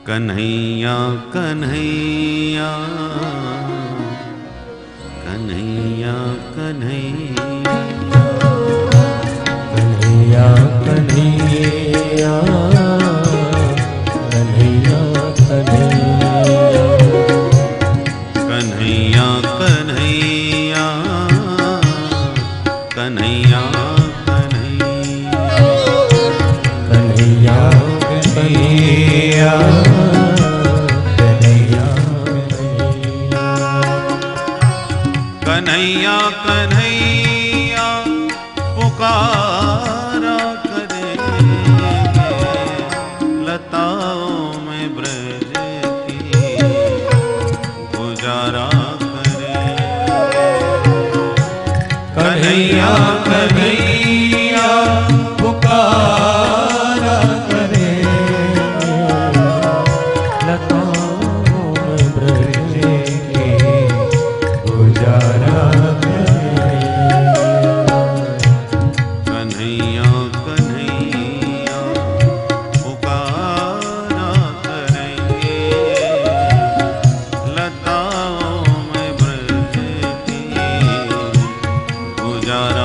कन्हैया कन्हैया कन्हैया कन्हैया कन्हैया कन्हैया कन्हैया कन्हैया कन्हैया कन्हैया कन्हैया कन्हैया कन्हैया कन्हैया पुकारा करे लताओं में ब्रज की गुजारा करे। कन्हैया कन्हैया पुकारा करे लताओं में ब्रज की गुजारा करे। कन्हैया कन्हैया पुकारा करेंगे लताओं में ब्रज की गुजारा